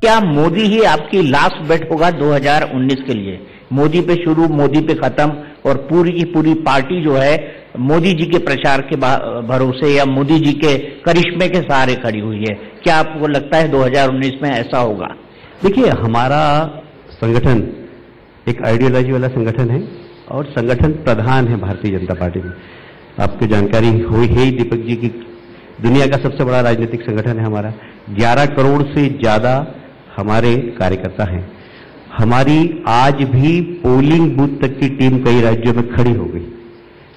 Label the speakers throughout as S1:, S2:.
S1: क्या मोदी ही आपकी लास्ट बेट होगा 2019 के लिए? मोदी पे शुरू, मोदी पे खत्म, और पूरी की पूरी पार्टी जो है मोदी जी के प्रचार के भरोसे या मोदी जी के करिश्मे के सहारे खड़ी हुई है। क्या आपको लगता है 2019 में ऐसा होगा?
S2: देखिए, हमारा संगठन एक आइडियोलॉजी वाला संगठन है और संगठन प्रधान है भारतीय जनता पार्टी में। आपको जानकारी हुई है ही दीपक जी की दुनिया का सबसे बड़ा राजनीतिक संगठन है हमारा। 11 करोड़ से ज्यादा हमारे कार्यकर्ता हैं। हमारी आज भी पोलिंग बूथ तक की टीम कई राज्यों में खड़ी हो गई।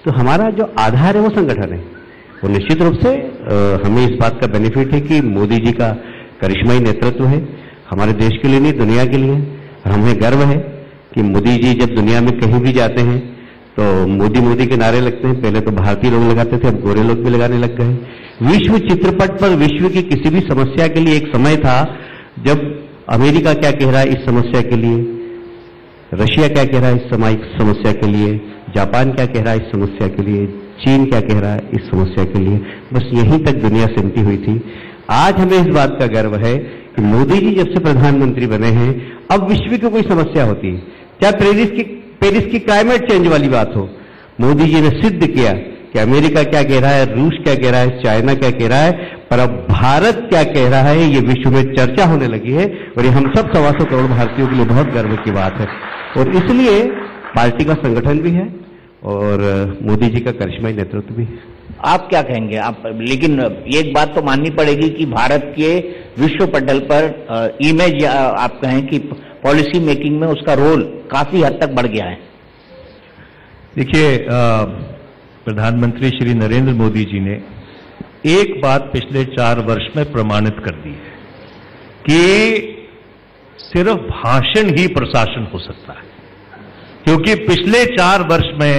S2: तो हमारा जो आधार है वो संगठन है। वो निश्चित रूप से हमें इस बात का बेनिफिट है कि मोदी जी का करिश्माई नेतृत्व है, हमारे देश के लिए नहीं दुनिया के लिए। और हमें गर्व है कि मोदी जी जब दुनिया में कहीं भी जाते हैं तो मोदी मोदी के नारे लगते हैं। पहले तो भारतीय लोग लगाते थे, अब गोरे लोग भी लगाने लग गए। विश्व चित्रपट पर विश्व की किसी भी समस्या के लिए एक समय था जब अमेरिका क्या कह रहा है इस समस्या के लिए, रशिया क्या कह रहा है इस समस्या के लिए, जापान क्या कह रहा है इस समस्या के लिए, चीन क्या कह रहा है इस समस्या के लिए। बस यहीं तक दुनिया सिमटी हुई थी। आज हमें इस बात का गर्व है कि मोदी जी जब से प्रधानमंत्री बने हैं अब विश्व की कोई समस्या होती है, चाहे पेरिस की क्लाइमेट चेंज वाली बात हो, मोदी जी ने सिद्ध किया कि अमेरिका क्या कह रहा है, रूस क्या कह रहा है, चाइना क्या कह रहा है, पर अब भारत क्या कह रहा है ये विश्व में चर्चा होने लगी है। और ये हम सब 125 करोड़ भारतीयों के लिए बहुत गर्व की बात है। और इसलिए पार्टी का संगठन भी है और मोदी जी का करिश्माई नेतृत्व भी है।
S1: आप क्या कहेंगे? आप लेकिन एक बात तो माननी पड़ेगी कि भारत के विश्व पटल पर इमेज, आप कहें कि पॉलिसी मेकिंग में उसका रोल काफी हद तक बढ़ गया है।
S3: देखिए, प्रधानमंत्री श्री नरेंद्र मोदी जी ने एक बात पिछले 4 वर्ष में प्रमाणित कर दी है कि सिर्फ भाषण ही प्रशासन हो सकता है। क्योंकि पिछले 4 वर्ष में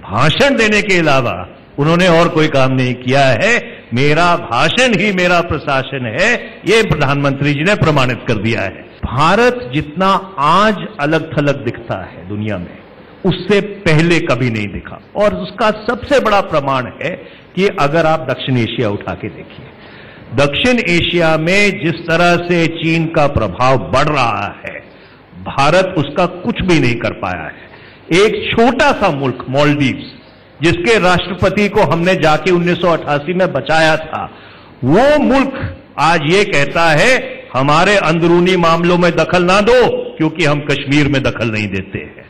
S3: भाषण देने के अलावा उन्होंने और कोई काम नहीं किया है। मेरा भाषण ही मेरा प्रशासन है, ये प्रधानमंत्री जी ने प्रमाणित कर दिया है। भारत जितना आज अलग थलग दिखता है दुनिया में, उससे पहले कभी नहीं दिखा। और उसका सबसे बड़ा प्रमाण है कि अगर आप दक्षिण एशिया उठा के देखिए, दक्षिण एशिया में जिस तरह से चीन का प्रभाव बढ़ रहा है, भारत उसका कुछ भी नहीं कर पाया है। एक छोटा सा मुल्क मालदीव्स, जिसके राष्ट्रपति को हमने जाके 1988 में बचाया था, वो मुल्क आज ये कहता है हमारे अंदरूनी मामलों में दखल ना दो क्योंकि हम कश्मीर में दखल नहीं देते हैं।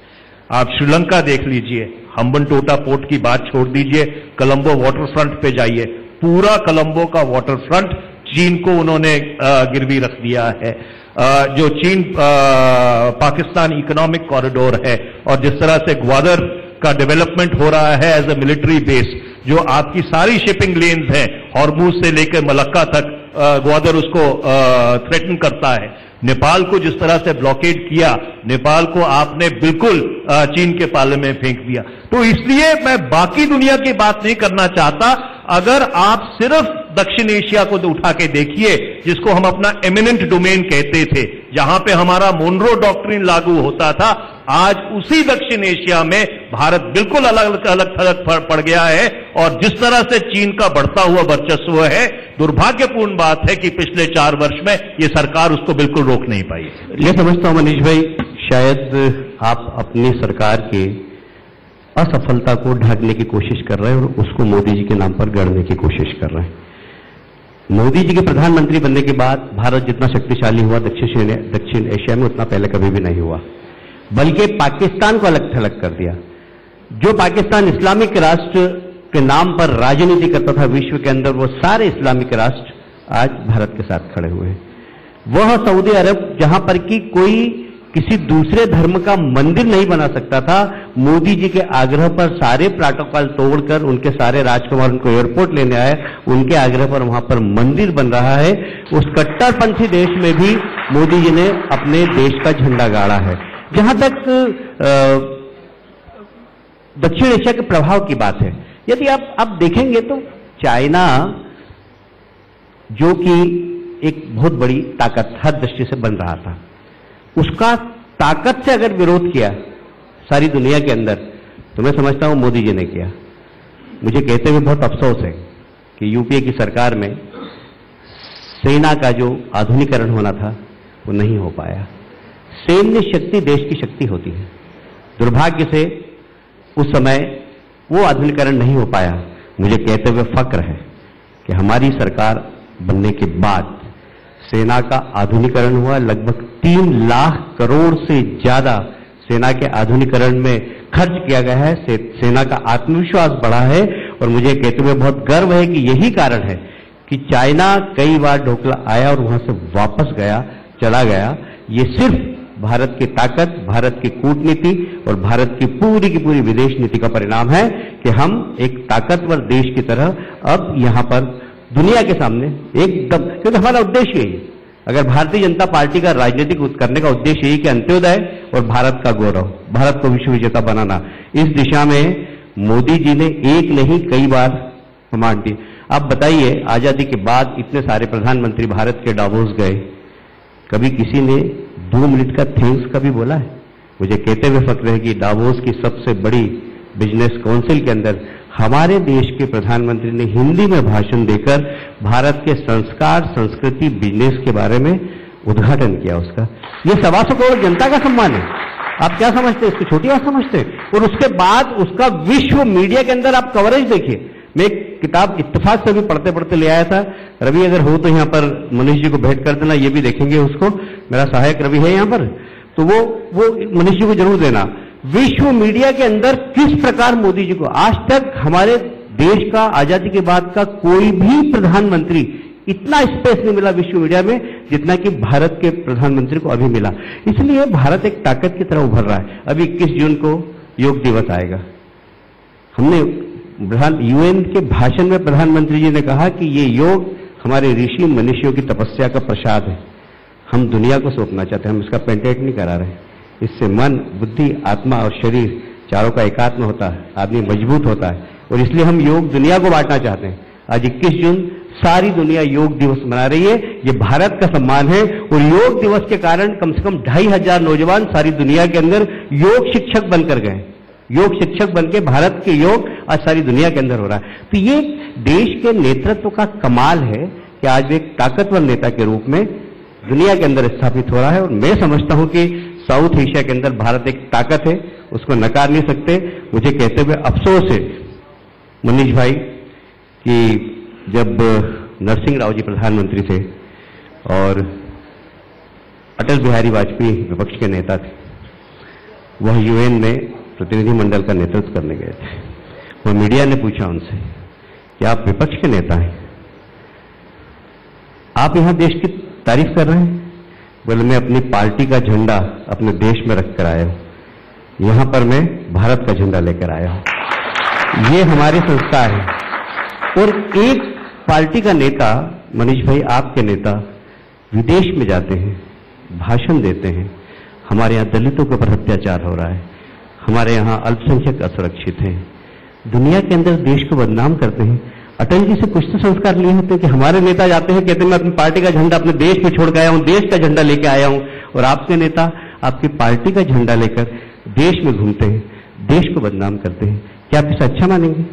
S3: आप श्रीलंका देख लीजिए, हम्बनटोटा पोर्ट की बात छोड़ दीजिए, कोलंबो वाटर फ्रंट पे जाइए, पूरा कोलंबो का वाटर फ्रंट चीन को उन्होंने गिरवी रख दिया है। जो चीन पाकिस्तान इकोनॉमिक कॉरिडोर है और जिस तरह से ग्वादर का डेवलपमेंट हो रहा है एज ए मिलिट्री बेस, जो आपकी सारी शिपिंग लेन्स हैं हॉर्मुज से लेकर मलक्का तक, ग्वादर उसको थ्रेटन करता है। नेपाल को जिस तरह से ब्लॉकेड किया, नेपाल को आपने बिल्कुल चीन के पाले में फेंक दिया। तो इसलिए मैं बाकी दुनिया की बात नहीं करना चाहता। अगर आप सिर्फ दक्षिण एशिया को तो उठा के देखिए, जिसको हम अपना एमिनेंट डोमेन कहते थे, जहां पे हमारा मोनरो डॉक्ट्रिन लागू होता था, आज उसी दक्षिण एशिया में भारत बिल्कुल अलग थलग पड़ गया है। और जिस तरह से चीन का बढ़ता हुआ वर्चस्व है, दुर्भाग्यपूर्ण बात है कि पिछले 4 वर्ष में ये सरकार उसको बिल्कुल रोक नहीं पाई।
S2: ये समझता हूं मनीष भाई, शायद आप अपनी सरकार के असफलता को ढांकने की कोशिश कर रहे हैं और उसको मोदी जी के नाम पर गढ़ने की कोशिश कर रहे हैं। मोदी जी के प्रधानमंत्री बनने के बाद भारत जितना शक्तिशाली हुआ दक्षिण एशिया में, उतना पहले कभी भी नहीं हुआ, बल्कि पाकिस्तान को अलग थलग कर दिया। जो पाकिस्तान इस्लामिक राष्ट्र के नाम पर राजनीति करता था विश्व के अंदर, वो सारे इस्लामिक राष्ट्र आज भारत के साथ खड़े हुए हैं। वह सऊदी अरब जहां पर कि कोई किसी दूसरे धर्म का मंदिर नहीं बना सकता था, मोदी जी के आग्रह पर सारे प्रोटोकॉल तोड़कर उनके सारे राजकुमार उनको एयरपोर्ट लेने आए, उनके आग्रह पर वहां पर मंदिर बन रहा है। उस कट्टरपंथी देश में भी मोदी जी ने अपने देश का झंडा गाड़ा है। जहां तक दक्षिण एशिया के प्रभाव की बात है, यदि आप देखेंगे तो चाइना, जो कि एक बहुत बड़ी ताकत हर दृष्टि से बन रहा था, उसका ताकत से अगर विरोध किया सारी दुनिया के अंदर, तो मैं समझता हूं मोदी जी ने किया। मुझे कहते हुए बहुत अफसोस है कि यूपीए की सरकार में सेना का जो आधुनिकीकरण होना था वो नहीं हो पाया। सैन्य शक्ति देश की शक्ति होती है। दुर्भाग्य से उस समय वो आधुनिकीकरण नहीं हो पाया। मुझे कहते हुए फक्र है कि हमारी सरकार बनने के बाद सेना का आधुनिकीकरण हुआ। लगभग 3 लाख करोड़ से ज्यादा सेना के आधुनिकीकरण में खर्च किया गया है। सेना का आत्मविश्वास बढ़ा है और मुझे कहते हुए बहुत गर्व है कि यही कारण है कि चाइना कई बार ढोकला आया और वहां से वापस चला गया। ये सिर्फ भारत की ताकत, भारत की कूटनीति और भारत की पूरी विदेश नीति का परिणाम है कि हम एक ताकतवर देश की तरह अब यहां पर दुनिया के सामने एकदम, क्योंकि हमारा उद्देश्य यही है। अगर भारतीय जनता पार्टी का राजनीतिक करने का उद्देश्य यही कि अंत्योदय और भारत का गौरव, भारत को विश्व विजेता बनाना, इस दिशा में मोदी जी ने एक नहीं कई बार कमांड दी। आप बताइए, आजादी के बाद इतने सारे प्रधानमंत्री भारत के डावोस गए, कभी किसी ने 2 मिनट का थैंक्स कभी बोला है? मुझे कहते हुए फक्र है कि डावोस की सबसे बड़ी बिजनेस काउंसिल के अंदर हमारे देश के प्रधानमंत्री ने हिंदी में भाषण देकर भारत के संस्कार, संस्कृति, बिजनेस के बारे में उद्घाटन किया उसका। ये 125 करोड़ जनता का सम्मान है। आप क्या समझते हैं? इसको छोटी बात समझते हैं? और उसके बाद उसका विश्व मीडिया के अंदर आप कवरेज देखिए। मैं एक किताब इत्तेफाक से भी पढ़ते पढ़ते ले आया था। रवि अगर हो तो यहां पर मनीष जी को भेंट कर देना, ये भी देखेंगे उसको। मेरा सहायक रवि है यहां पर, तो वो मनीष जी को जरूर देना। विश्व मीडिया के अंदर किस प्रकार मोदी जी को, आज तक हमारे देश का आजादी के बाद का कोई भी प्रधानमंत्री इतना स्पेस नहीं मिला विश्व मीडिया में जितना कि भारत के प्रधानमंत्री को अभी मिला। इसलिए भारत एक ताकत की तरह उभर रहा है। अभी 21 जून को योग दिवस आएगा। हमने यूएन के भाषण में प्रधानमंत्री जी ने कहा कि ये योग हमारे ऋषि मनुष्यों की तपस्या का प्रसाद है। हम दुनिया को सौंपना चाहते हैं, हम इसका पेटेंट नहीं करा रहे। इससे मन, बुद्धि, आत्मा और शरीर चारों का एकात्म होता है, आदमी मजबूत होता है और इसलिए हम योग दुनिया को बांटना चाहते हैं। आज 21 जून सारी दुनिया योग दिवस मना रही है। ये भारत का सम्मान है और योग दिवस के कारण कम से कम 2500 नौजवान सारी दुनिया के अंदर योग शिक्षक बनकर गए। योग शिक्षक बनके भारत के योग आज सारी दुनिया के अंदर हो रहा है। तो ये देश के नेतृत्व का कमाल है कि आज एक ताकतवर नेता के रूप में दुनिया के अंदर स्थापित हो रहा है। और मैं समझता हूं कि साउथ एशिया के अंदर भारत एक ताकत है, उसको नकार नहीं सकते। मुझे कहते हुए अफसोस है मनीष भाई कि जब नरसिंह राव जी प्रधानमंत्री थे और अटल बिहारी वाजपेयी विपक्ष के नेता थे, वह यूएन में प्रतिनिधिमंडल का नेतृत्व करने गए थे। वह मीडिया ने पूछा उनसे कि आप विपक्ष के नेता हैं, आप यहां देश की तारीफ कर रहे हैं? बोले मैं अपनी पार्टी का झंडा अपने देश में रखकर आया हूं, यहां पर मैं भारत का झंडा लेकर आया हूं। ये हमारे संस्कार है। और एक पार्टी का नेता, मनीष भाई आपके नेता विदेश में जाते हैं, भाषण देते हैं, हमारे यहां दलितों के ऊपर अत्याचार हो रहा है, हमारे यहां अल्पसंख्यक असुरक्षित हैं, दुनिया के अंदर देश को बदनाम करते हैं। अटल जी से कुछ तो संस्कार लिए होते हैं कि हमारे नेता जाते हैं, कहते हैं मैं अपनी पार्टी का झंडा अपने देश में छोड़ के आया हूं, देश का झंडा लेके आया हूं। और आपके नेता आपकी पार्टी का झंडा लेकर देश में घूमते हैं, देश को बदनाम करते हैं। क्या आप इसे अच्छा मानेंगे?